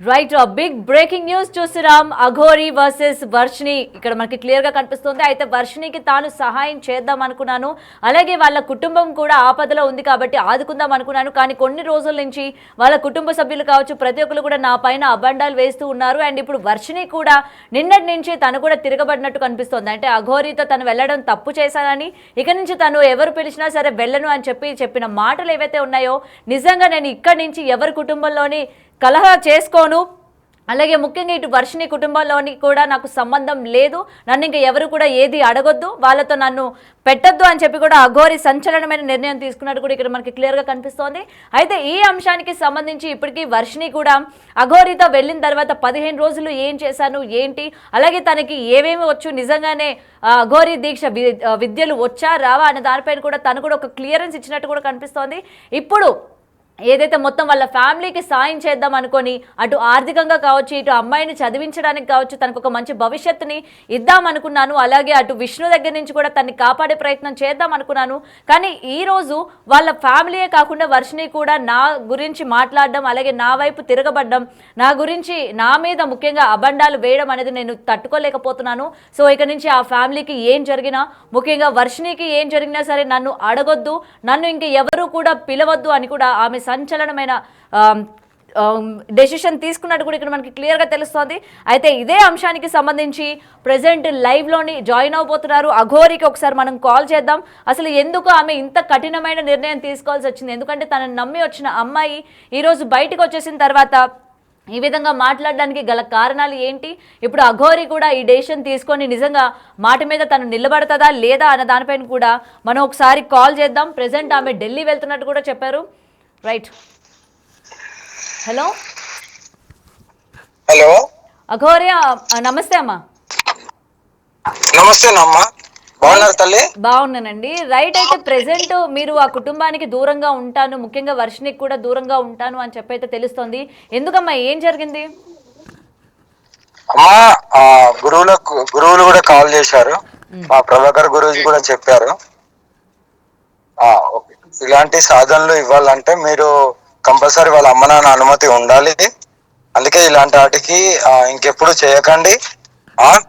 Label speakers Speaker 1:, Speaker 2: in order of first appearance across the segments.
Speaker 1: Right, big breaking news చూసిరాం. Aghori versus Varshini ఇక్కడ మనకి క్లియర్ గా కనిపిస్తుంది. అయితే వర్షినికి తాను సహాయం చేద్దాం అనుకున్నాను, అలాగే వాళ్ళ కుటుంబం కూడా ఆపదలో ఉంది కాబట్టి ఆదుకుందాం అనుకున్నాను. కానీ కొన్ని రోజుల నుంచి వాళ్ళ కుటుంబ సభ్యులు కావచ్చు, ప్రతి ఒక్కరు కూడా నా పైన అబండాలు వేస్తూ ఉన్నారు. అండ్ ఇప్పుడు వర్షిని కూడా నిన్నటి నుంచి తను కూడా తిరగబడినట్టు కనిపిస్తుంది. అంటే అఘోరితో తను వెళ్ళడం తప్పు చేశానని, ఇక నుంచి తను ఎవరు పిలిచినా సరే వెళ్ళను అని చెప్పిన మాటలు ఏవైతే ఉన్నాయో, నిజంగా నేను ఇక్కడి నుంచి ఎవరి కుటుంబంలోని కలహ చేసుకోను, అలాగే ముఖ్యంగా ఇటు వర్షిని కుటుంబంలోని కూడా నాకు సంబంధం లేదు, నన్ను ఇంకా ఎవరు కూడా ఏది అడగొద్దు, వాళ్ళతో నన్ను పెట్టొద్దు అని చెప్పి కూడా అఘోరి సంచలనమైన నిర్ణయం తీసుకున్నట్టు కూడా ఇక్కడ మనకి క్లియర్గా కనిపిస్తోంది. అయితే ఈ అంశానికి సంబంధించి ఇప్పటికీ వర్షిని కూడా అఘోరితో వెళ్ళిన తర్వాత 15 రోజులు ఏం చేశాను ఏంటి, అలాగే తనకి ఏమేమి వచ్చు, నిజంగానే అఘోరి దీక్ష విద్యలు వచ్చా రావా అనే దానిపైన కూడా తను కూడా ఒక క్లియరెన్స్ ఇచ్చినట్టు కూడా కనిపిస్తోంది. ఇప్పుడు ఏదైతే మొత్తం వాళ్ళ ఫ్యామిలీకి సాయం చేద్దాం అనుకొని అటు ఆర్థికంగా కావచ్చు, ఇటు అమ్మాయిని చదివించడానికి కావచ్చు, తనకు ఒక మంచి భవిష్యత్తుని ఇద్దాం అనుకున్నాను, అలాగే అటు విష్ణు దగ్గర నుంచి కూడా తనని కాపాడే ప్రయత్నం చేద్దాం అనుకున్నాను. కానీ ఈరోజు వాళ్ళ ఫ్యామిలీయే కాకుండా వర్షిని కూడా నా గురించి మాట్లాడడం, అలాగే నా వైపు తిరగబడ్డం, నా గురించి నా మీద ముఖ్యంగా అబండాలు వేయడం అనేది నేను తట్టుకోలేకపోతున్నాను. సో ఇక నుంచి ఆ ఫ్యామిలీకి ఏం జరిగినా, ముఖ్యంగా వర్షినికి ఏం జరిగినా సరే నన్ను అడగొద్దు, నన్ను ఇంక ఎవరు కూడా పిలవద్దు అని కూడా ఆమె సంచలనమైన డెసిషన్ తీసుకున్నట్టు కూడా ఇక్కడ మనకి క్లియర్గా తెలుస్తోంది. అయితే ఇదే అంశానికి సంబంధించి ప్రెసెంట్ లైవ్లోని జాయిన్ అవబోతున్నారు అఘోరికి. ఒకసారి మనం కాల్ చేద్దాం. అసలు ఎందుకు ఆమె ఇంత కఠినమైన నిర్ణయం తీసుకోవాల్సి వచ్చింది, ఎందుకంటే తనని నమ్మి వచ్చిన అమ్మాయి ఈరోజు బయటకు వచ్చేసిన తర్వాత ఈ విధంగా మాట్లాడడానికి గల కారణాలు ఏంటి, ఇప్పుడు అఘోరి కూడా ఈ డెసిషన్ తీసుకొని నిజంగా మాట మీద తను నిలబడతాదా లేదా అన్న దానిపైన కూడా మనం ఒకసారి కాల్ చేద్దాం. ప్రెసెంట్ ఆమె ఢిల్లీ వెళ్తున్నట్టు కూడా చెప్పారు. రైట్, హలో
Speaker 2: హలో
Speaker 1: అఘోరి, నమస్తే అమ్మా.
Speaker 2: నమస్తే అమ్మా, బాగున్నారు తల్లి?
Speaker 1: బాగున్నానండి. రైట్, అయితే ప్రెసెంట్ మీరు ఆ కుటుంబానికి దూరంగా ఉంటాను, ముఖ్యంగా వర్షినికి కూడా దూరంగా ఉంటాను అని చెప్పైతే తెలుస్తోంది. ఎందుకమ్మా, ఏం జరిగింది?
Speaker 2: అమ్మా, గురువులు కూడా కాల్ చేశారు, మా ప్రభాకర్ గురువుజీ కూడా చెప్పారు. ఇలాంటి సాధనలు ఇవ్వాలంటే మీరు కంపల్సరీ వాళ్ళ అమ్మ నాన్న అనుమతి ఉండాలి. అందుకే ఇలాంటి వాటికి ఇంకెప్పుడు చేయకండి.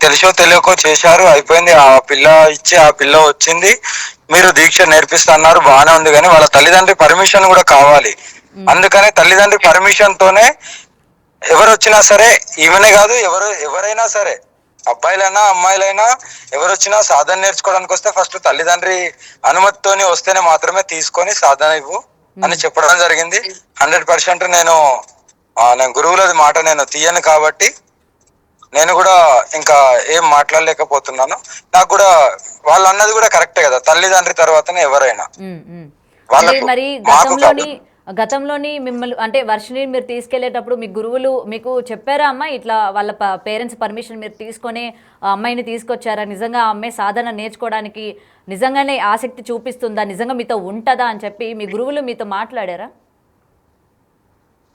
Speaker 2: తెలుసో తెలియకో చేశారు, అయిపోయింది. ఆ పిల్ల ఇచ్చి ఆ పిల్ల వచ్చింది, మీరు దీక్ష నేర్పిస్తున్నారు, బాగానే ఉంది. కానీ వాళ్ళ తల్లిదండ్రి పర్మిషన్ కూడా కావాలి. అందుకనే తల్లిదండ్రి పర్మిషన్ తోనే ఎవరు వచ్చినా సరే, ఈమెనే కాదు ఎవరైనా సరే, అబ్బాయిలైనా అమ్మాయిలైనా ఎవరు వచ్చినా సాధన నేర్చుకోవడానికి వస్తే ఫస్ట్ తల్లిదండ్రి అనుమతితోని వస్తేనే మాత్రమే తీసుకొని సాధన ఇవ్వు అని చెప్పడం జరిగింది. 100% నేను గురువులది మాట నేను తీయను కాబట్టి నేను కూడా ఇంకా ఏం మాట్లాడలేకపోతున్నాను. నాకు కూడా వాళ్ళు అన్నది కూడా కరెక్టే కదా, తల్లిదండ్రి తర్వాతనే ఎవరైనా.
Speaker 1: మరి గతంలోని మిమ్మల్ని అంటే వర్షిని మీరు తీసుకెళ్లేటప్పుడు మీ గురువులు మీకు చెప్పారా అమ్మ, ఇట్లా వాళ్ళ పేరెంట్స్ పర్మిషన్ మీరు తీసుకొని అమ్మాయిని తీసుకొచ్చారా, నిజంగా ఆ అమ్మాయి సాధన నేర్చుకోవడానికి నిజంగానే ఆసక్తి చూపిస్తుందా, నిజంగా మీతో ఉంటుందా అని చెప్పి మీ గురువులు మీతో మాట్లాడారా?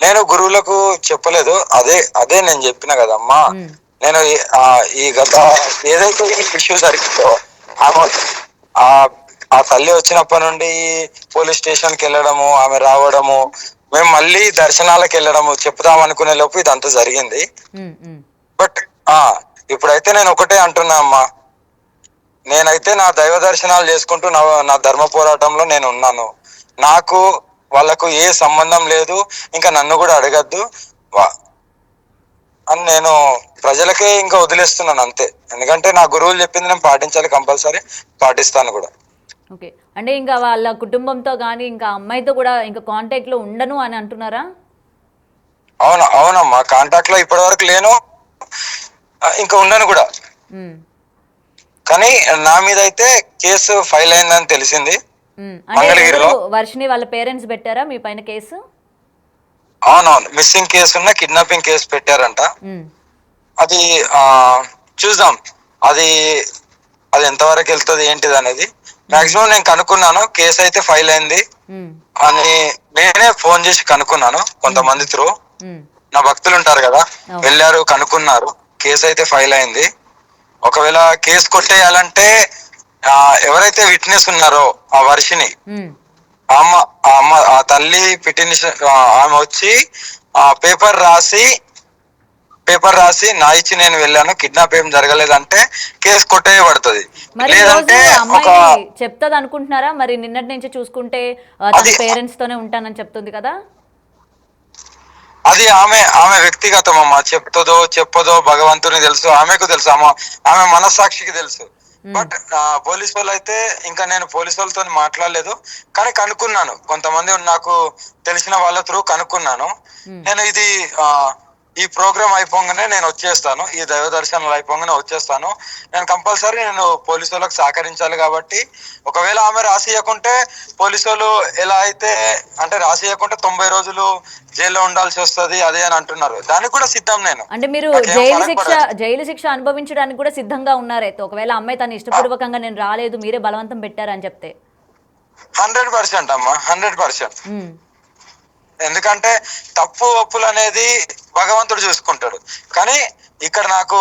Speaker 2: నేను గురువులకు చెప్పలేదు. అదే నేను చెప్పిన కదమ్మా, నేను ఈ గత ఏదైతే ఇష్యూ జరిగిందో ఆ తల్లి వచ్చినప్పటి నుండి పోలీస్ స్టేషన్ కి వెళ్ళడము, ఆమె రావడము, మేము మళ్ళీ దర్శనాలకు వెళ్ళడము చెప్తాం అనుకునే లోపు ఇదంతా జరిగింది. బట్ ఇప్పుడైతే నేను ఒకటే అంటున్నా అమ్మా, నేనైతే నా దైవ దర్శనాలు చేసుకుంటూ నా ధర్మ పోరాటంలో నేను ఉన్నాను. నాకు వాళ్ళకు ఏ సంబంధం లేదు, ఇంకా నన్ను కూడా అడగద్దు అని నేను ప్రజలకే ఇంకా వదిలేస్తున్నాను అంతే. ఎందుకంటే నా గురువులు చెప్పింది నేను పాటించాలి, కంపల్సరీ పాటిస్తాను కూడా.
Speaker 1: ఓకే, అంటే ఇంకా వాళ్ళ కుటుంబంతో కానీ ఇంకా అమ్మాయితో కూడా ఇంకా కాంటాక్ట్ లో ఉండను అని అంటున్నారా?
Speaker 2: అవునమ్మా, కాంటాక్ట్ లో ఇప్పటి వరకు లేను, ఇంకా ఉండను కూడా. కానీ నా మీద అయితే కేసు ఫైల్ అయిందని తెలిసింది. మంగళగిరిలో
Speaker 1: వర్షిని వాళ్ళ పేరెంట్స్ పెట్టారా మీ పైన కేసు?
Speaker 2: అవునవును, మిస్సింగ్ కేసు ఉన్న కిడ్నాపింగ్ కేసు పెట్టారంట. అది చూద్దాం, అది ఎంతవరకు వెళ్తుంది ఏంటిది అనేది. మాక్సిమం నేను కనుక్కున్నాను, కేసు అయితే ఫైల్ అయింది అని నేనే ఫోన్ చేసి కనుక్కున్నాను కొంతమంది త్రూ. నా భక్తులు ఉంటారు కదా, వెళ్ళారు కనుక్కున్నారు, కేసు అయితే ఫైల్ అయింది. ఒకవేళ కేసు కొట్టేయాలంటే ఎవరైతే విట్నెస్ ఉన్నారో ఆ వర్షిని ఆ తల్లి పిటిషన్ ఆమె వచ్చి పేపర్ రాసి పేపర్ రాసి నా ఇచ్చి నేను వెళ్ళాను, కిడ్నాప్ ఏం జరగలేదంటే కేసు కొట్టేయబడుతుంది.
Speaker 1: మరి ఈ రోజు
Speaker 2: లేదంటే ఒక
Speaker 1: అమ్మాయి చెప్తుంది అనుకుంటున్నారా? మరి నిన్నటి నుంచి చూసుకుంటే తన
Speaker 2: అది
Speaker 1: పేరెంట్స్ తోనే ఉంటానని చెప్తుంది కదా.
Speaker 2: అది ఆమె ఆమె వ్యక్తిగతం అమ్మా. చెప్తుందో చెప్పదో భగవంతుని తెలుసు, ఆమెకు తెలుసు, ఆమె మనస్సాక్షికి తెలుసు. బట్ పోలీస్ వాళ్ళు అయితే ఇంకా నేను పోలీస్ వాళ్ళతో మాట్లాడలేదు, కానీ కనుక్కున్నాను. కొంతమంది నాకు తెలిసిన వాళ్ళ త్రూ కనుక్కున్నాను. నేను ఇది ఈ ప్రోగ్రామ్ అయిపోగానే నేను వచ్చేస్తాను, ఈ దైవ దర్శనాలు అయిపోగానే వచ్చేస్తాను. నేను కంపల్సరీ నేను పోలీసు వాళ్ళకి సహకరించాలి. కాబట్టి ఒకవేళ ఆమె రాసియకుంటే పోలీసు వాళ్ళు ఎలా అయితే అంటే రాసియకుంటే 90 రోజులు జైల్లో ఉండాల్సి వస్తుంది అదే అని అంటున్నారు. దానికి కూడా సిద్ధం నేను.
Speaker 1: అంటే మీరు జైలు శిక్ష అనుభవించడానికి కూడా సిద్ధంగా ఉన్నారైతే, ఒకవేళ అమ్మాయి తను ఇష్టపూర్వకంగా నేను రాలేదు మీరే బలవంతం పెట్టారని చెప్తే?
Speaker 2: 100% అమ్మా, 100%. ఎందుకంటే తప్పు ఒప్పులు అనేది భగవంతుడు చూసుకుంటాడు. కానీ ఇక్కడ నాకు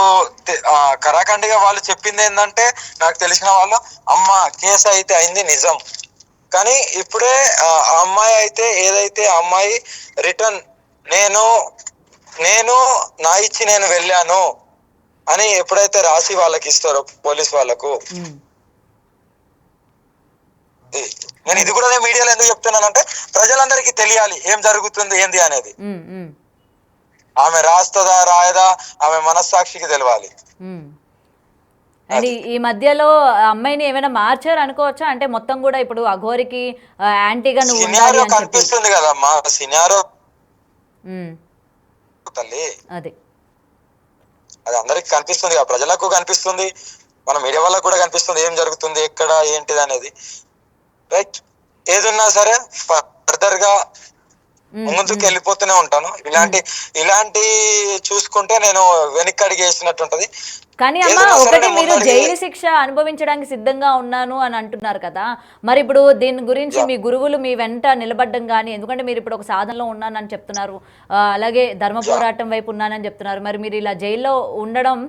Speaker 2: కరాఖండిగా వాళ్ళు చెప్పింది ఏంటంటే, నాకు తెలిసిన వాళ్ళు, అమ్మ కేసు అయితే అయింది నిజం, కానీ ఇప్పుడే ఆ అమ్మాయి అయితే ఏదైతే అమ్మాయి రిటర్న్ నేను నా ఇచ్చి నేను వెళ్ళాను అని ఎప్పుడైతే రాసి వాళ్ళకి ఇస్తారో పోలీస్ వాళ్ళకు, నేను ఇది కూడా నేను మీడియాలో ఎందుకు చెప్తున్నానంటే ప్రజలందరికీ తెలియాలి ఏం జరుగుతుంది ఏంది అనేది. ఆమె రాస్తుందా రాయదా ఆమె మనస్సాక్షికి తెలవాలి.
Speaker 1: అండ్ ఈ మధ్యలో అమ్మాయిని ఏమైనా మార్చారు అనుకోవచ్చా? అంటే మొత్తం కూడా ఇప్పుడు అఘోరికి యాంటీగా నువ్వు ఉండాలి అని
Speaker 2: కనిపిస్తుంది కదమ్మా సినారో తల్లి. అది అందరికి కనిపిస్తుంది కదా, ప్రజలకు కనిపిస్తుంది, మన మీడియా వాళ్ళకు కూడా కనిపిస్తుంది ఏం జరుగుతుంది ఎక్కడ ఏంటిది అనేది. రైట్, ఏదున్నా సరే ఫర్దర్ గా ముందుకు వెళ్ళిపోతూనే ఉంటాను. ఇలాంటి చూసుకుంటే నేను వెనక్కి అడిగి వేసినట్టు ఉంటది.
Speaker 1: కానీ అమ్మ, ఒకటి మీరు జైలు శిక్ష అనుభవించడానికి సిద్ధంగా ఉన్నాను అని అంటున్నారు కదా, మరి ఇప్పుడు దీని గురించి మీ గురువులు మీ వెంట నిలబడ్డం కానీ, ఎందుకంటే మీరు ఇప్పుడు ఒక సాధనలో ఉన్నానని చెప్తున్నారు, అలాగే ధర్మ పోరాటం వైపు ఉన్నానని చెప్తున్నారు, మరి మీరు ఇలా జైల్లో ఉండడం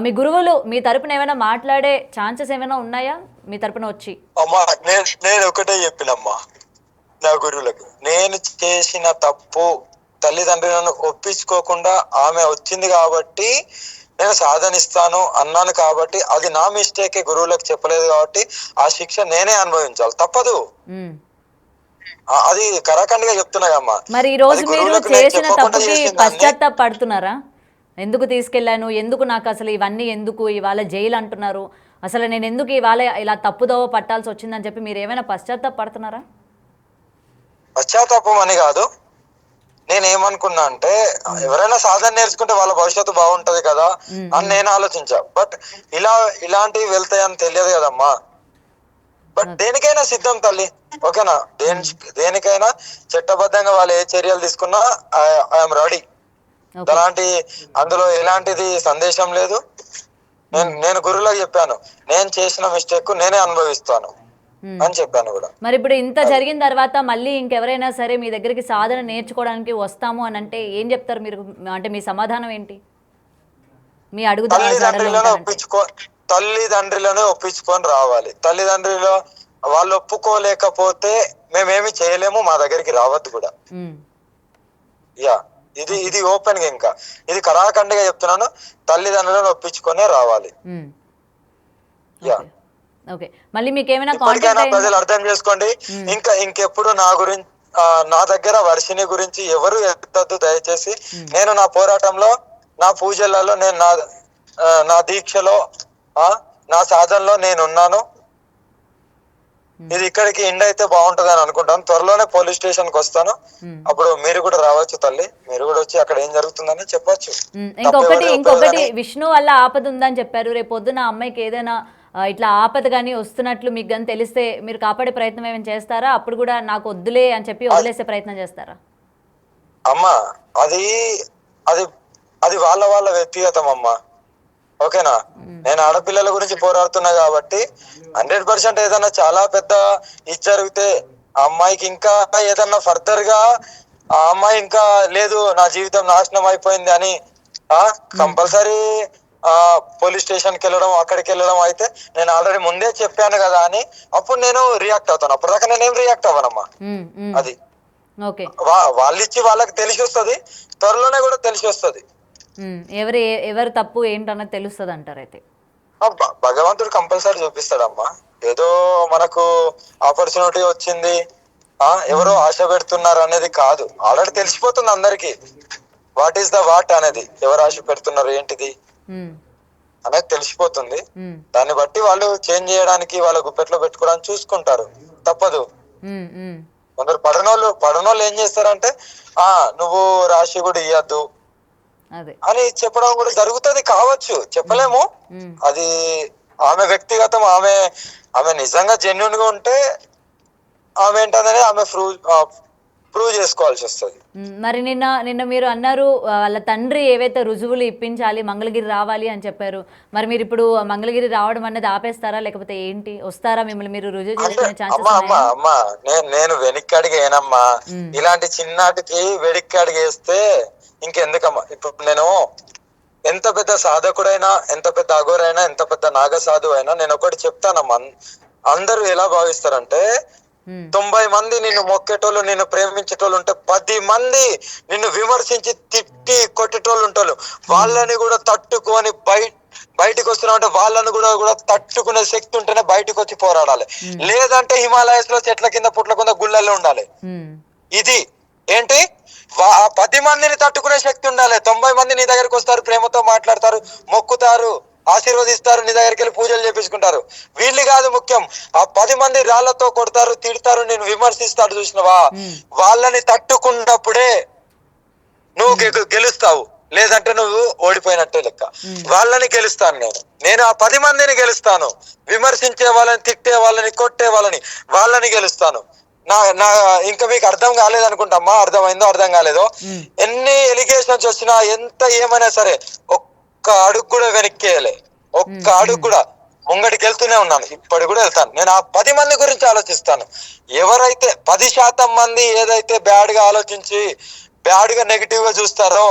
Speaker 1: మీ గురువులు మీ తరపున ఏమైనా మాట్లాడే ఛాన్సెస్ ఏమైనా ఉన్నాయా మీ తరపున వచ్చి?
Speaker 2: అమ్మా నేను ఒకటే చెప్పినమ్మా నా గురువులకు, నేను చేసిన తప్పు తల్లిదండ్రులను ఒప్పించుకోకుండా ఆమె వచ్చింది కాబట్టి నేను సాధనిస్తాను అన్నాను, కాబట్టి అది నా మిస్టేక్, గురువులకు చెప్పలేదు కాబట్టి ఆ శిక్ష నేనే అనుభవించాలి, తప్పదు. అది కరాఖండిగా చెప్తున్నాయమ్మా.
Speaker 1: మరి ఈ రోజు మీరు చేసిన తప్పుకి పశ్చాత్తాపడుతున్నారా? ఎందుకు తీసుకెళ్లాను, ఎందుకు నాకు అసలు ఇవన్నీ, ఎందుకు ఇవాళ జైలు అంటున్నారు, అసలు నేను ఎందుకు ఇవాళ ఇలా తప్పుదోవ పట్టాల్సి వచ్చిందని చెప్పి మీరు ఏమైనా పశ్చాత్తాపడుతున్నారా?
Speaker 2: పశ్చాత్తాపం అని కాదు, నేనేమనుకున్నా అంటే ఎవరైనా సాధన నేర్చుకుంటే వాళ్ళ భవిష్యత్తు బాగుంటది కదా అని నేను ఆలోచించా. బట్ ఇలాంటివి వెళ్తాయని తెలియదు కదమ్మా. బట్ దేనికైనా సిద్ధం తల్లి, ఓకేనా? దేనికైనా చట్టబద్ధంగా వాళ్ళు ఏ చర్యలు తీసుకున్నా ఐఎమ్ రెడీ. అలాంటి అందులో ఎలాంటిది సందేశం లేదు. నేను గురువులకు చెప్పాను, నేను చేసిన మిస్టేక్ నేనే అనుభవిస్తాను అని చెప్పాను కూడా.
Speaker 1: మరి ఇప్పుడు ఇంత జరిగిన తర్వాత మళ్ళీ ఇంకెవరైనా సరే మీ దగ్గరికి సాధన నేర్చుకోవడానికి వస్తాము అని అంటే ఏం చెప్తారు మీరు? అంటే మీ సమాధానం ఏంటి? మీ అడుగు
Speaker 2: తల్లిదండ్రులను ఒప్పించుకొని రావాలి. తల్లిదండ్రులు వాళ్ళు ఒప్పుకోలేకపోతే మేమేమి చేయలేము, మా దగ్గరికి రావద్దు కూడా. ఇది ఓపెన్ గా, ఇంకా ఇది కరాఖండిగా చెప్తున్నాను, తల్లిదండ్రులను ఒప్పించుకొనే రావాలి.
Speaker 1: మళ్ళీ మీకు ఏమైనా
Speaker 2: ప్రజలు అర్థం చేసుకోండి. ఇంకెప్పుడు నా దగ్గర వర్షిని గురించి ఎవరు ఎత్తద్దు దయచేసి. నేను నా పోరాటంలో, నా పూజలలో, నేను నా దీక్షలో, నా సాధనలో నేనున్నాను. ఇది ఇక్కడికి ఎండ్ అయితే బాగుంటది అని అనుకుంటాను. త్వరలోనే పోలీస్ స్టేషన్ కి వస్తాను, అప్పుడు మీరు కూడా రావచ్చు తల్లి, మీరు కూడా వచ్చి అక్కడ ఏం జరుగుతుందని చెప్పొచ్చు.
Speaker 1: ఇంకొకటి విష్ణు వల్ల ఆపద ఉందని చెప్పారు. రేపు పొద్దున అమ్మాయికి ఏదైనా ఇట్లా ఆపద కానీ వస్తున్నట్లు మీకు కానీ తెలిస్తే మీరు కాపాడే ప్రయత్నం ఏమైనా చేస్తారా? అప్పుడు కూడా నాకు వద్దులే అని చెప్పి వదిలేసే ప్రయత్నం చేస్తారా?
Speaker 2: అమ్మా అది అది అది వాళ్ళ వ్యక్తిగతం అమ్మా, ఓకేనా? నేను ఆడపిల్లల గురించి పోరాడుతున్నా కాబట్టి 100% ఏదన్నా చాలా పెద్ద ఇది జరిగితే ఆ అమ్మాయికి ఇంకా ఏదన్నా ఫర్దర్ గా ఆ అమ్మాయి ఇంకా లేదు నా జీవితం నాశనం అయిపోయింది అని కంపల్సరీ పోలీస్ స్టేషన్ కి వెళ్ళడం, అక్కడికి వెళ్ళడం అయితే నేను ఆల్రెడీ ముందే చెప్పాను కదా అని అప్పుడు నేను రియాక్ట్ అవుతాను. అప్పటిదాకా నేనేం రియాక్ట్ అవ్వనమ్మా. అది వాళ్ళు ఇచ్చి వాళ్ళకి తెలిసి వస్తుంది, త్వరలోనే కూడా తెలిసి వస్తుంది.
Speaker 1: ఎవరు తప్పు ఏంటన్నది తెలుస్తుంది అంటారు అయితే.
Speaker 2: భగవంతుడు కంపల్సరీ చూపిస్తాడమ్మా. ఏదో మనకు ఆపర్చునిటీ వచ్చింది, ఎవరో ఆశ పెడుతున్నారు అనేది కాదు. ఆల్రెడీ తెలిసిపోతుంది అందరికి వాట్ ఈస్ ద వాట్ అనేది, ఎవరు ఆశ పెడుతున్నారు ఏంటిది అనేది తెలిసిపోతుంది. దాన్ని బట్టి వాళ్ళు చేంజ్ చేయడానికి, వాళ్ళ గుప్పెట్లో పెట్టుకోవడానికి చూసుకుంటారు, తప్పదు. కొందరు పడనోళ్ళు ఏం చేస్తారంటే నువ్వు రాశి కూడా ఇయ్యద్దు అని చెప్పడం కూడా జరుగుతుంది కావచ్చు, చెప్పలేము. అది ఆమె వ్యక్తిగతం. ఆమె నిజంగా జెన్యున్ గా ఉంటే ఆమె ఏంటనేది ఆమె ప్రూవ్ చేసుకోవాల్సి వస్తుంది.
Speaker 1: మరి నిన్న మీరు అన్నారు వాళ్ళ తండ్రి ఏవైతే రుజువులు ఇప్పించాలి, మంగళగిరి రావాలి అని చెప్పారు. మరి మీరు ఇప్పుడు మంగళగిరి రావడం అన్నది ఆపేస్తారా, లేకపోతే ఏంటి, వస్తారా? మిమ్మల్ని మీరు రుజువు చేసుకునే ఛాన్సెస్?
Speaker 2: నేను వెనక్కి అడిగేనమ్మా. ఇలాంటి చిన్నాటికి వెనక్కి అడిగేస్తే ఇంకెందుకమ్మా. ఇప్పుడు నేను ఎంత పెద్ద సాధకుడైనా, ఎంత పెద్ద అఘోరైనా, ఎంత పెద్ద నాగ సాధువు అయినా నేను ఒకటి చెప్తానమ్మా. అందరూ ఎలా భావిస్తారంటే 90 మంది నిన్ను మొక్కేటోళ్ళు, నిన్ను ప్రేమించేటోళ్ళు ఉంటే 10 మంది నిన్ను విమర్శించి తిట్టి కొట్టేటోళ్ళు ఉంటారు. వాళ్ళని కూడా తట్టుకొని బయటికి వస్తున్నావు అంటే వాళ్ళని కూడా తట్టుకునే శక్తి ఉంటేనే బయటకు వచ్చి పోరాడాలి. లేదంటే హిమాలయస్ లో చెట్ల కింద పుట్ల కింద గుళ్ళల్లో ఉండాలి. ఇది ఏంటి, 10 మందిని తట్టుకునే శక్తి ఉండాలి. 90 మంది నీ దగ్గరికి వస్తారు, ప్రేమతో మాట్లాడతారు, మొక్కుతారు, ఆశీర్వదిస్తారు, నీ దగ్గరికి వెళ్ళి పూజలు చేపించుకుంటారు. వీళ్ళు కాదు ముఖ్యం. 10 మంది రాళ్లతో కొడతారు, తిడతారు, నేను విమర్శిస్తాడు, చూసినవా? వాళ్ళని తట్టుకున్నప్పుడే నువ్వు గెలుస్తావు, లేదంటే నువ్వు ఓడిపోయినట్టే లెక్క. వాళ్ళని గెలుస్తాను నేను 10 మందిని గెలుస్తాను. విమర్శించే వాళ్ళని, తిట్టే వాళ్ళని, కొట్టే వాళ్ళని గెలుస్తాను. నా ఇంకా మీకు అర్థం కాలేదనుకుంటామ్మా. అర్థమైందో అర్థం కాలేదో, ఎన్ని ఎలిగేషన్స్ వచ్చినా, ఎంత ఏమైనా సరే, ఒక్క అడుగు కూడా వెనక్కేయలే. ఒక్క అడుగు కూడా ముంగడికి వెళ్తూనే ఉన్నాను. ఇప్పటి కూడా వెళ్తాను. నేను 10 మంది గురించి ఆలోచిస్తాను. ఎవరైతే 10% మంది ఏదైతే బ్యాడ్ గా ఆలోచించి బ్యాడ్ గా నెగిటివ్ గా చూస్తారో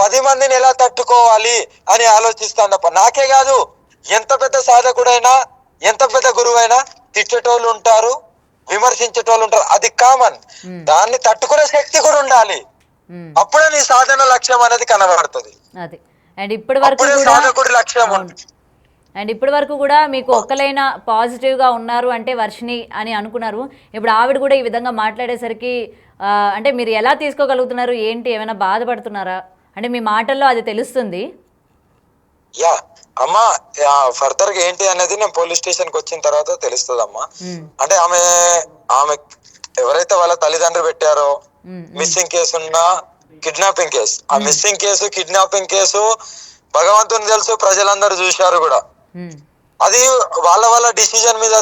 Speaker 2: 10 మందిని ఎలా తట్టుకోవాలి అని ఆలోచిస్తాను తప్ప. నాకే కాదు, ఎంత పెద్ద సాధకుడైనా, ఎంత పెద్ద గురువు అయినా తిట్టేటోళ్ళు ఉంటారు, విమర్శించేటోళ్ళు ఉంటారు. అది కామన్. దాన్ని తట్టుకునే శక్తి కూడా ఉండాలి. అప్పుడే నీ సాధన లక్ష్యం అనేది కనబడుతుంది.
Speaker 1: అండ్ ఇప్పటి వరకు కూడా మీకు ఒక్కలైనా పాజిటివ్ గా ఉన్నారు అంటే వర్షిణి అని అనుకున్నారు. ఇప్పుడు ఆవిడ కూడా ఈ విధంగా మాట్లాడేసరికి అంటే మీరు ఎలా తీసుకోగలుగుతున్నారు, ఏంటి, ఏమైనా బాధపడుతున్నారా? అంటే మీ మాటల్లో అది తెలుస్తుంది.
Speaker 2: అమ్మా, ఫర్దర్ గా ఏంటి అనేది నేను పోలీస్ స్టేషన్ కి వచ్చిన తర్వాత తెలుస్తుంది అమ్మా. అంటే ఆమె ఎవరైతే వాళ్ళ తల్లిదండ్రులు పెట్టారో మిస్సింగ్ కేసు ఉన్న కిడ్నాపింగ్ కేసు, ఆ మిస్సింగ్ కేసు, కిడ్నాపింగ్ కేసు భగవంతుని తెలుసు, ప్రజలందరూ చూశారు కూడా. అది వాళ్ళ డిసిజన్ మీద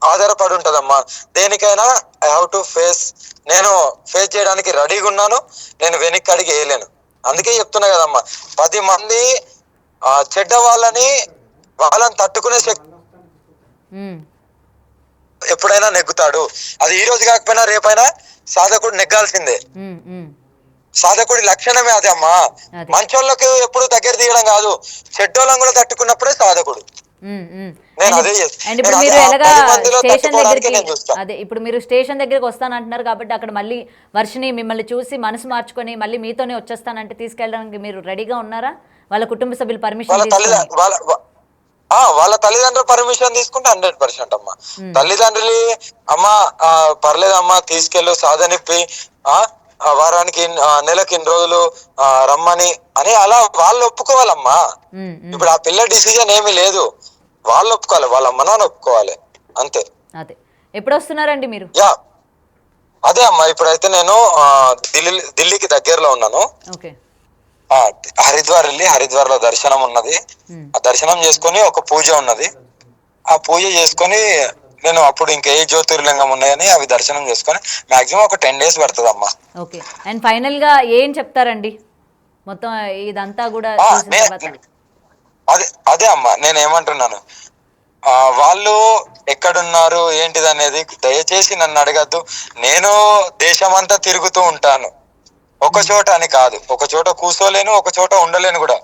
Speaker 2: ఆధారపడి ఉంటదమ్మా. దేనికైనా ఐ హావ్ టు ఫేస్. నేను ఫేస్ చేయడానికి రెడీగా ఉన్నాను. నేను వెనక్కి అడిగి వేయలేను. అందుకే చెప్తున్నా కదమ్మా, 10 మంది చెడ్డ వాళ్ళని తట్టుకునే శక్తి ఎప్పుడైనా నెగ్గుతాడు. అది ఈ రోజు కాకపోయినా రేపైనా సాధకుడు నెగ్గాల్సిందే. సాధకుడి లక్షణమే అదే అమ్మా. మంచోళ్ళకి ఎప్పుడు దగ్గర తీయడం కాదు, చెడ్డోళ్ళని కూడా తట్టుకున్నప్పుడే సాధకుడు.
Speaker 1: ఇప్పుడు మీరు స్టేషన్ దగ్గరికి వస్తానంటున్నారు కాబట్టి అక్కడ మళ్ళీ వర్షిని మిమ్మల్ని చూసి మనసు మార్చుకొని మళ్ళీ మీతోనే వచ్చేస్తానంటే తీసుకెళ్ళడానికి మీరు రెడీగా ఉన్నారా? వాళ్ళ కుటుంబ సభ్యులు పర్మిషన్,
Speaker 2: వాళ్ళ తల్లిదండ్రుల పర్మిషన్ తీసుకుంటే 100% అమ్మా. తల్లిదండ్రులు అమ్మా పర్లేదమ్మా తీసుకెళ్ళు, సాధనిప్పి వారానికి నెలకి 2 రోజులు రమ్మని అని అలా వాళ్ళు ఒప్పుకోవాలమ్మా. ఇప్పుడు ఆ పిల్ల డిసిజన్ ఏమీ లేదు, వాళ్ళు ఒప్పుకోవాలి, వాళ్ళ అమ్మ నాన్న ఒప్పుకోవాలి, అంతే.
Speaker 1: అదే ఎప్పుడు వస్తున్నారండి మీరు?
Speaker 2: అదే అమ్మా, ఇప్పుడైతే నేను ఢిల్లీకి దగ్గరలో ఉన్నాను. హరిద్వార్ లో దర్శనం ఉన్నది. ఆ దర్శనం చేసుకొని ఒక పూజ ఉన్నది. ఆ పూజ చేసుకొని నేను అప్పుడు ఇంకా ఏ జ్యోతిర్లింగం ఉన్నాయని అవి దర్శనం చేసుకొని మాక్సిమం ఒక 10 days పడుతుంది అమ్మా.
Speaker 1: ఓకే. అండ్ ఫైనల్ గా ఏం చెప్తారండి మొత్తం ఇదంతా కూడా?
Speaker 2: అదే అమ్మా, నేను ఏమంటున్నాను, వాళ్ళు ఎక్కడున్నారు ఏంటిది అనేది దయచేసి నన్ను అడగద్దు. నేను దేశమంతా తిరుగుతూ ఉంటాను, ఒక చోట అని కాదు. ఒక చోట కూర్చోలేను, ఒక చోట ఉండలేను కూడా.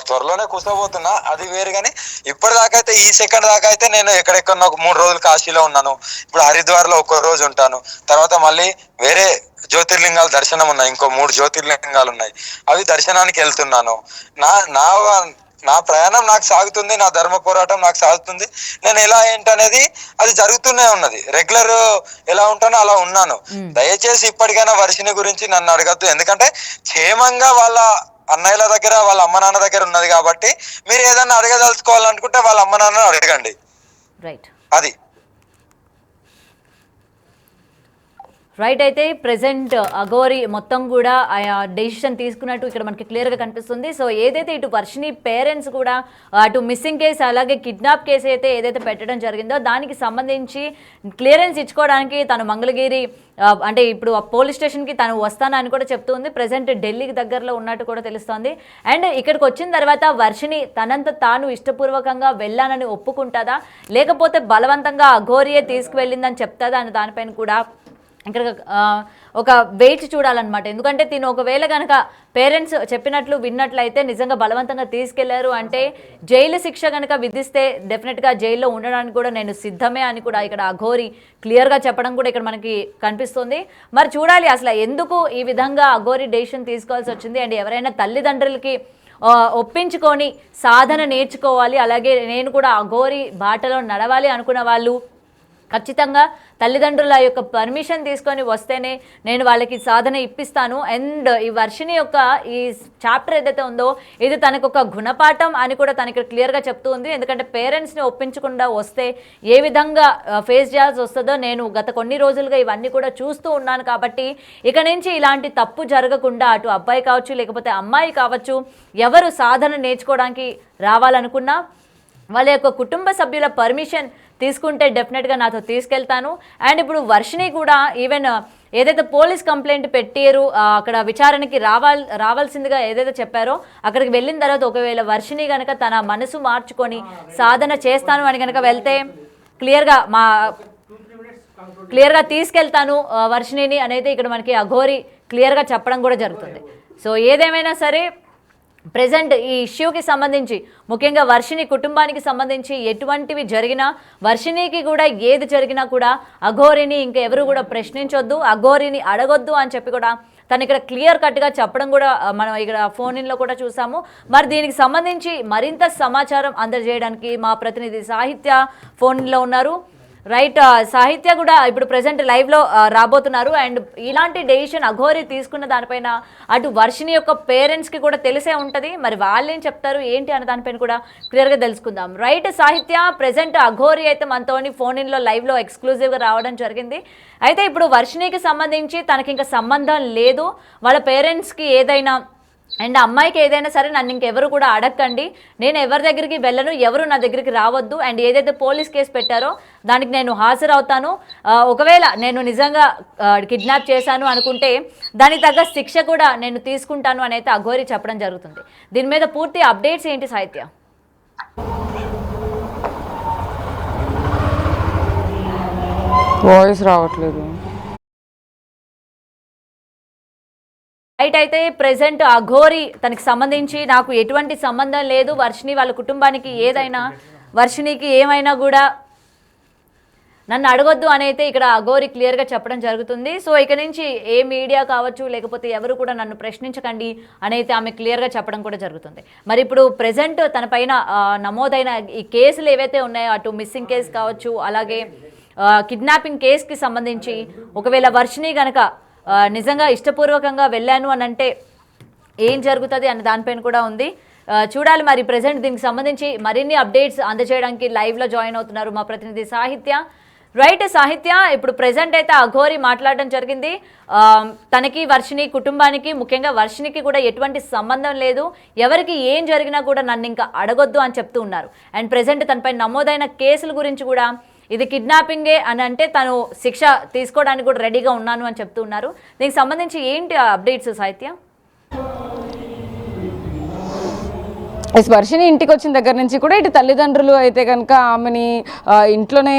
Speaker 2: త్వరలోనే కూర్చోబోతున్నా, అది వేరు. కానీ ఇప్పటిదాకా అయితే ఈ సెకండ్ దాకా అయితే నేను ఎక్కడెక్కడ ఒక 3 రోజులు కాశీలో ఉన్నాను. ఇప్పుడు హరిద్వార్ లో 1 రోజు ఉంటాను. తర్వాత మళ్ళీ వేరే జ్యోతిర్లింగాలు దర్శనం ఉన్నాయి, ఇంకో 3 జ్యోతిర్లింగాలు ఉన్నాయి, అవి దర్శనానికి వెళ్తున్నాను. నా నా నా ప్రయాణం నాకు సాగుతుంది, నా ధర్మ పోరాటం నాకు సాగుతుంది. నేను ఎలా ఏంటనేది అది జరుగుతూనే ఉన్నది. రెగ్యులర్ ఎలా ఉంటానో అలా ఉన్నాను. దయచేసి ఇప్పటికైనా వర్షిని గురించి నన్ను అడగద్దు, ఎందుకంటే క్షేమంగా వాళ్ళ అన్నయ్యల దగ్గర వాళ్ళ అమ్మ నాన్న దగ్గర ఉన్నది కాబట్టి మీరు ఏదన్నా అడగదలుచుకోవాలనుకుంటే వాళ్ళ అమ్మ నాన్న అడగండి.
Speaker 1: రైట్
Speaker 2: అది
Speaker 1: రైట్. అయితే ప్రెసెంట్ అఘోరి మొత్తం కూడా డెసిషన్ తీసుకున్నట్టు ఇక్కడ మనకి క్లియర్గా కనిపిస్తుంది. సో ఏదైతే ఇటు వర్షిని పేరెంట్స్ కూడా అటు మిస్సింగ్ కేసు అలాగే కిడ్నాప్ కేసు అయితే ఏదైతే పెట్టడం జరిగిందో దానికి సంబంధించి క్లియరెన్స్ ఇచ్చుకోవడానికి తను మంగళగిరి అంటే ఇప్పుడు పోలీస్ స్టేషన్కి తను వస్తానని కూడా చెప్తుంది. ప్రెసెంట్ ఢిల్లీకి దగ్గరలో ఉన్నట్టు కూడా తెలుస్తోంది. అండ్ ఇక్కడికి వచ్చిన తర్వాత వర్షిని తనంత తాను ఇష్టపూర్వకంగా వెళ్ళానని ఒప్పుకుంటుందా, లేకపోతే బలవంతంగా అఘోరియే తీసుకువెళ్ళిందని చెప్తుందా అని దానిపైన కూడా ఇక్కడ ఒక వెయిట్ చూడాలన్నమాట. ఎందుకంటే తిను ఒకవేళ కనుక పేరెంట్స్ చెప్పినట్లు విన్నట్లయితే నిజంగా బలవంతంగా తీసుకెళ్లారు అంటే జైలు శిక్ష కనుక విధిస్తే డెఫినెట్గా జైల్లో ఉండడానికి కూడా నేను సిద్ధమే అని కూడా ఇక్కడ అఘోరి క్లియర్గా చెప్పడం కూడా ఇక్కడ మనకి కనిపిస్తుంది. మరి చూడాలి అసలు ఎందుకు ఈ విధంగా అఘోరి డెసిషన్ తీసుకోవాల్సి వచ్చింది. అండ్ ఎవరైనా తల్లిదండ్రులకి ఒప్పించుకొని సాధన నేర్చుకోవాలి, అలాగే నేను కూడా అఘోరి బాటలో నడవాలి అనుకున్న వాళ్ళు ఖచ్చితంగా తల్లిదండ్రుల యొక్క పర్మిషన్ తీసుకొని వస్తేనే నేను వాళ్ళకి సాధన ఇప్పిస్తాను. అండ్ ఈ వర్షిని యొక్క ఈ చాప్టర్ ఏదైతే ఉందో ఇది తనకు ఒక గుణపాఠం అని కూడా తనకి క్లియర్గా చెప్తూ ఉంది. ఎందుకంటే పేరెంట్స్ని ఒప్పించకుండా వస్తే ఏ విధంగా ఫేస్ చేయాల్సి వస్తుందో నేను గత కొన్ని రోజులుగా ఇవన్నీ కూడా చూస్తూ ఉన్నాను. కాబట్టి ఇక నుంచి ఇలాంటి తప్పు జరగకుండా అటు అబ్బాయి కావచ్చు లేకపోతే అమ్మాయి కావచ్చు ఎవరు సాధన నేర్చుకోవడానికి రావాలనుకున్నా వాళ్ళ యొక్క కుటుంబ సభ్యుల పర్మిషన్ తీసుకుంటే డెఫినెట్గా నాతో తీసుకెళ్తాను. అండ్ ఇప్పుడు వర్షిని కూడా ఈవెన్ ఏదైతే పోలీస్ కంప్లైంట్ పెట్టారు అక్కడ విచారణకి రావాల్సిందిగా ఏదైతే చెప్పారో అక్కడికి వెళ్ళిన తర్వాత ఒకవేళ వర్షిని కనుక తన మనసు మార్చుకొని సాధన చేస్తాను అని కనుక వెళ్తే క్లియర్గా తీసుకెళ్తాను వర్షినిని అనేది ఇక్కడ మనకి అఘోరి క్లియర్గా చెప్పడం కూడా జరుగుతుంది. సో ఏదేమైనా సరే ప్రెజెంట్ ఈ ఇష్యూకి సంబంధించి ముఖ్యంగా వర్షిని కుటుంబానికి సంబంధించి ఎటువంటివి జరిగినా వర్షినికి కూడా ఏది జరిగినా కూడా అఘోరిని ఇంకెవరు కూడా ప్రశ్నించొద్దు, అఘోరిని అడగొద్దు అని చెప్పి కూడా తను ఇక్కడ క్లియర్ కట్గా చెప్పడం కూడా మనం ఇక్కడ ఫోన్ ఇన్లో కూడా చూసాము. మరి దీనికి సంబంధించి మరింత సమాచారం అందజేయడానికి మా ప్రతినిధి సాహిత్య ఫోన్ ఇన్లో ఉన్నారు. రైట్, సాహిత్య కూడా ఇప్పుడు ప్రెసెంట్ లైవ్లో రాబోతున్నారు. అండ్ ఇలాంటి డెసిషన్ అఘోరి తీసుకున్న దానిపైన అటు వర్షిని యొక్క పేరెంట్స్కి కూడా తెలిసే ఉంటుంది. మరి వాళ్ళు ఏం చెప్తారు ఏంటి అనే దానిపైన కూడా క్లియర్గా తెలుసుకుందాం. రైట్ సాహిత్య, ప్రెసెంట్ అఘోరి అయితే మనతోని ఫోన్ ఇన్లో లైవ్లో ఎక్స్క్లూజివ్గా రావడం జరిగింది. అయితే ఇప్పుడు వర్షినికి సంబంధించి తనకి ఇంకా సంబంధం లేదు, వాళ్ళ పేరెంట్స్కి ఏదైనా అండ్ అమ్మాయికి ఏదైనా సరే నన్ను ఇంకెవరు కూడా అడగండి, నేను ఎవరి దగ్గరికి వెళ్ళను, ఎవరు నా దగ్గరికి రావద్దు. అండ్ ఏదైతే పోలీస్ కేసు పెట్టారో దానికి నేను హాజరవుతాను. ఒకవేళ నేను నిజంగా కిడ్నాప్ చేశాను అనుకుంటే దానికి తగ్గ శిక్ష కూడా నేను తీసుకుంటాను అని అయితే అఘోరి చెప్పడం జరుగుతుంది. దీని మీద పూర్తి అప్డేట్స్ ఏంటి సాహిత్య?
Speaker 3: వాయిస్ రావట్లేదు.
Speaker 1: రైట్, అయితే ప్రెసెంట్ అఘోరి తనకి సంబంధించి నాకు ఎటువంటి సంబంధం లేదు, వర్షిని వాళ్ళ కుటుంబానికి ఏదైనా వర్షినికి ఏమైనా కూడా నన్ను అడగొద్దు అని అయితే ఇక్కడ అఘోరి క్లియర్గా చెప్పడం జరుగుతుంది. సో ఇక నుంచి ఏ మీడియా కావచ్చు లేకపోతే ఎవరు కూడా నన్ను ప్రశ్నించకండి అని అయితే ఆమె క్లియర్గా చెప్పడం కూడా జరుగుతుంది. మరి ఇప్పుడు ప్రెసెంట్ తన పైన నమోదైన ఈ కేసులు ఏవైతే ఉన్నాయో అటు మిస్సింగ్ కేసు కావచ్చు అలాగే కిడ్నాపింగ్ కేసుకి సంబంధించి ఒకవేళ వర్షిని కనుక నిజంగా ఇష్టపూర్వకంగా వెళ్ళాను అని అంటే ఏం జరుగుతుంది అన్న దానిపైన కూడా ఉంది. చూడాలి. మరి ప్రెసెంట్ దీనికి సంబంధించి మరిన్ని అప్డేట్స్ అందజేయడానికి లైవ్లో జాయిన్ అవుతున్నారు మా ప్రతినిధి సాహిత్య. రైట్ సాహిత్య, ఇప్పుడు ప్రెసెంట్ అయితే అఘోరి మాట్లాడడం జరిగింది, తనకి వర్షిని కుటుంబానికి ముఖ్యంగా వర్షినికి కూడా ఎటువంటి సంబంధం లేదు, ఎవరికి ఏం జరిగినా కూడా నన్ను ఇంకా అడగొద్దు అని చెప్తూ ఉన్నారు. అండ్ ప్రెసెంట్ తనపై నమోదైన కేసుల గురించి కూడా ఇది కిడ్నాపింగే అని అంటే తను శిక్ష తీసుకోవడానికి కూడా రెడీగా ఉన్నాను అని చెప్తూ ఉన్నారు. దీనికి సంబంధించి ఏంటి అప్డేట్స్ సాహిత్య?
Speaker 3: వర్షిని ఇంటికి వచ్చిన దగ్గర నుంచి కూడా ఇటు తల్లిదండ్రులు అయితే కనుక ఆమెని ఇంట్లోనే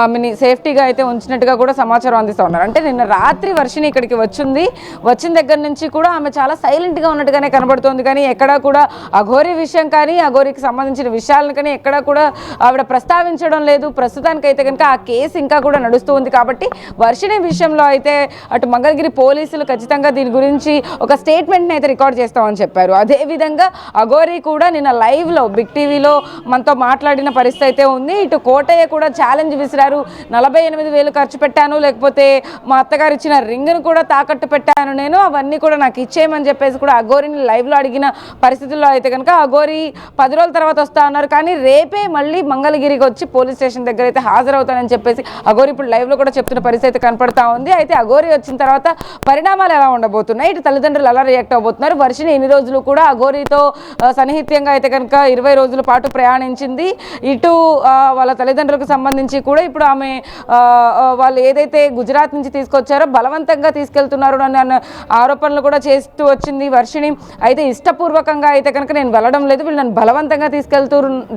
Speaker 3: ఆమెని సేఫ్టీగా అయితే ఉంచినట్టుగా కూడా సమాచారం అందిస్తూ ఉన్నారు. అంటే నిన్న రాత్రి వర్షిని ఇక్కడికి వచ్చిన దగ్గర నుంచి కూడా ఆమె చాలా సైలెంట్గా ఉన్నట్టుగానే కనబడుతోంది. కానీ ఎక్కడా కూడా అఘోరి విషయం కానీ అఘోరికి సంబంధించిన విషయాలను కానీ ఎక్కడా కూడా ఆవిడ ప్రస్తావించడం లేదు. ప్రస్తుతానికి అయితే కనుక ఆ కేసు ఇంకా కూడా నడుస్తూ ఉంది. కాబట్టి వర్షిని విషయంలో అయితే అటు మంగళగిరి పోలీసులు ఖచ్చితంగా దీని గురించి ఒక స్టేట్మెంట్ని అయితే రికార్డ్ చేస్తామని చెప్పారు. అదేవిధంగా అఘోరి కూడా నిన్న లైవ్లో బిగ్ టీవీలో మనతో మాట్లాడిన పరిస్థితి అయితే ఉంది. ఇటు కోటయ్య కూడా ఛాలెంజ్ విసిరారు. 48,000 ఖర్చు పెట్టాను, లేకపోతే మా అత్తగారు ఇచ్చిన రింగ్ను కూడా తాకట్టు పెట్టాను, నేను అవన్నీ కూడా నాకు ఇచ్చేయమని చెప్పేసి కూడా అఘోరిని లైవ్లో అడిగిన పరిస్థితుల్లో అయితే కనుక అఘోరి 10 రోజుల తర్వాత వస్తా అన్నారు. కానీ రేపే మళ్ళీ మంగళగిరికి వచ్చి పోలీస్ స్టేషన్ దగ్గర అయితే హాజరవుతానని చెప్పేసి అఘోరి ఇప్పుడు లైవ్లో కూడా చెప్తున్న పరిస్థితి కనపడతా ఉంది. అయితే అఘోరి వచ్చిన తర్వాత పరిణామాలు ఎలా ఉండబోతున్నాయి, ఇటు తల్లిదండ్రులు ఎలా రియాక్ట్ అవబోతున్నారు, వర్షిని ఇన్ని రోజులు కూడా అఘోరితో సన్నిహిత్యంగా అయితే కనుక 20 రోజుల పాటు ప్రయాణించింది. ఇటు వాళ్ళ తల్లిదండ్రులకు సంబంధించి కూడా ఇప్పుడు ఆమె వాళ్ళు ఏదైతే గుజరాత్ నుంచి తీసుకొచ్చారో బలవంతంగా తీసుకెళ్తున్నారు అన్న ఆరోపణలు కూడా చేస్తూ వచ్చింది వర్షిని. అయితే ఇష్టపూర్వకంగా అయితే కనుక నేను వెళ్ళడం లేదు, వీళ్ళు నన్ను బలవంతంగా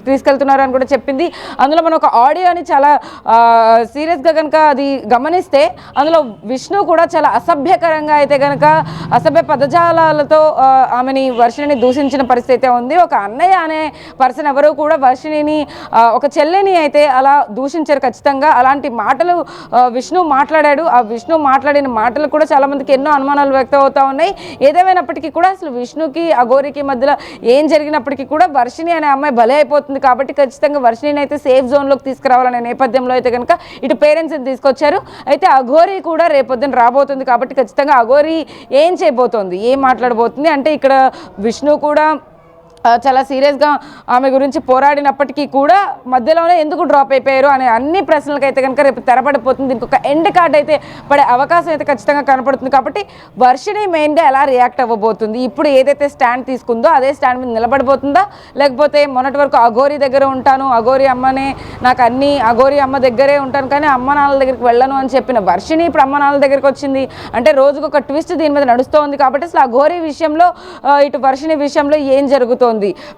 Speaker 3: తీసుకెళ్తున్నారు అని కూడా చెప్పింది. అందులో మనం ఒక ఆడియోని చాలా సీరియస్గా కనుక అది గమనిస్తే అందులో విష్ణు కూడా చాలా అసభ్యకరంగా అయితే కనుక అసభ్య పదజాలాలతో ఆమెని వర్షిని దూషించిన పరిస్థితి ఉంది. ఒక అన్నయ్య అనే పర్సన్ ఎవరు కూడా వర్షిణిని ఒక చెల్లెని అయితే అలా దూషించారు. ఖచ్చితంగా అలాంటి మాటలు విష్ణు మాట్లాడాడు. ఆ విష్ణు మాట్లాడిన మాటలు కూడా చాలా మందికి ఎన్నో అనుమానాలు వ్యక్తం అవుతా ఉన్నాయి. ఏదేమైనప్పటికీ కూడా అసలు విష్ణుకి అఘోరికి మధ్యలో ఏం జరిగినప్పటికీ కూడా వర్షిని అనే అమ్మాయి బలి అయిపోతుంది. కాబట్టి ఖచ్చితంగా వర్షిని అయితే సేఫ్ జోన్లోకి తీసుకురావాలనే నేపథ్యంలో అయితే కనుక ఇటు పేరెంట్స్ని తీసుకొచ్చారు. అయితే అఘోరి కూడా రేపొద్దున రాబోతుంది. కాబట్టి ఖచ్చితంగా అఘోరి ఏం చేయబోతోంది, ఏం మాట్లాడబోతుంది అంటే ఇక్కడ విష్ణు కూడా చాలా సీరియస్గా ఆమె గురించి పోరాడినప్పటికీ కూడా మధ్యలోనే ఎందుకు డ్రాప్ అయిపోయారు అనే అన్ని ప్రశ్నలకు అయితే కనుక రేపు తెరపడిపోతుంది. దీనికి ఒక ఎండ్ కార్డ్ అయితే పడే అవకాశం అయితే ఖచ్చితంగా కనపడుతుంది. కాబట్టి వర్షిని మెయిన్గా ఎలా రియాక్ట్ అవ్వబోతుంది, ఇప్పుడు ఏదైతే స్టాండ్ తీసుకుందో అదే స్టాండ్ మీద నిలబడిపోతుందా, లేకపోతే మొన్నటి వరకు అఘోరి దగ్గర ఉంటాను, అఘోరి అమ్మనే నాకు అన్ని అఘోరి అమ్మ దగ్గరే ఉంటాను కానీ అమ్మ నాన్నల దగ్గరికి వెళ్ళను అని చెప్పిన వర్షిని ఇప్పుడు అమ్మ నాన్నల దగ్గరికి వచ్చింది. అంటే రోజుకు ఒక ట్విస్ట్ దీని మీద నడుస్తోంది. కాబట్టి అసలు అఘోరి విషయంలో ఇటు వర్షిని విషయంలో ఏం జరుగుతోంది,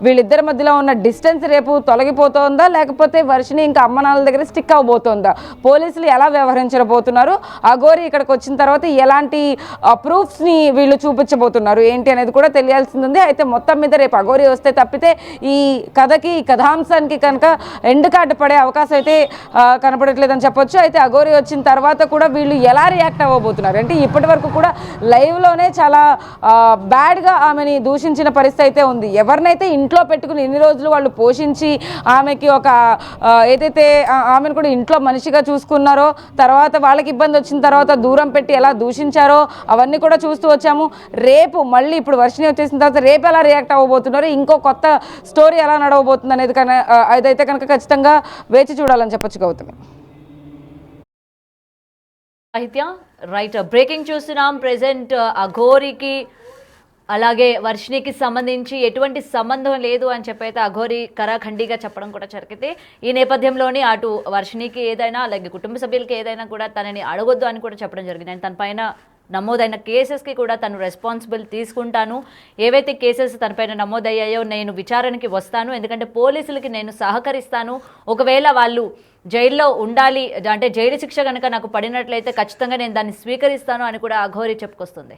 Speaker 3: వీళ్ళిద్దరి మధ్యలో ఉన్న డిస్టెన్స్ రేపు తొలగిపోతుందా, లేకపోతే వర్షిని ఇంకా అమ్మ నాన్నల దగ్గర స్టిక్ అవబోతుందా, పోలీసులు ఎలా వ్యవహరించబోతున్నారు, అఘోరి ఇక్కడికి వచ్చిన తర్వాత ఎలాంటి ప్రూఫ్స్ని వీళ్ళు చూపించబోతున్నారు ఏంటి అనేది కూడా తెలియాల్సింది ఉంది. అయితే మొత్తం మీద రేపు అఘోరి వస్తే తప్పితే ఈ కథకి ఈ కథాంశానికి కనుక ఎండ్ కార్డు పడే అవకాశం అయితే కనపడట్లేదని చెప్పొచ్చు. అయితే అఘోరి వచ్చిన తర్వాత కూడా వీళ్ళు ఎలా రియాక్ట్ అవ్వబోతున్నారు అంటే ఇప్పటి వరకు కూడా లైవ్లోనే చాలా బ్యాడ్గా ఆమెని దూషించిన పరిస్థితి అయితే ఉంది. ఎవరినైతే ఇంట్లో పెట్టుకుని ఎన్ని రోజులు వాళ్ళు పోషించి ఆమెకి ఒక ఏదైతే ఆమెను కూడా ఇంట్లో మనిషిగా చూసుకున్నారో తర్వాత వాళ్ళకి ఇబ్బంది వచ్చిన తర్వాత దూరం పెట్టి ఎలా దూషించారో అవన్నీ కూడా చూస్తూ వచ్చాము. రేపు మళ్ళీ ఇప్పుడు వర్షిని వచ్చేసిన తర్వాత రేపు ఎలా రియాక్ట్ అవ్వబోతున్నారు, ఇంకో కొత్త స్టోరీ ఎలా నడవబోతుంది అనేది అదైతే కనుక ఖచ్చితంగా వేచి చూడాలని చెప్పొచ్చు గౌతమి.
Speaker 1: సాహిత్య రైట్, బ్రేకింగ్ చూస్తున్నాం. ప్రెసెంట్ అఘోరికి అలాగే వర్షినికి సంబంధించి ఎటువంటి సంబంధం లేదు అని చెప్పైతే అఘోరి కరాఖండిగా చెప్పడం కూడా జరిగితే ఈ నేపథ్యంలోని అటు వర్షినికి ఏదైనా అలాగే కుటుంబ సభ్యులకి ఏదైనా కూడా తనని అడగొద్దు అని కూడా చెప్పడం జరిగింది. అండ్ తన పైన నమోదైన కేసెస్కి కూడా తను రెస్పాన్సిబుల్ తీసుకుంటాను, ఏవైతే కేసెస్ తనపైన నమోదయ్యాయో నేను విచారణకి వస్తాను, ఎందుకంటే పోలీసులకి నేను సహకరిస్తాను, ఒకవేళ వాళ్ళు జైల్లో ఉండాలి అంటే జైలు శిక్ష కనుక నాకు పడినట్లయితే ఖచ్చితంగా నేను దాన్ని స్వీకరిస్తాను అని కూడా అఘోరి చెప్పుకొస్తుంది.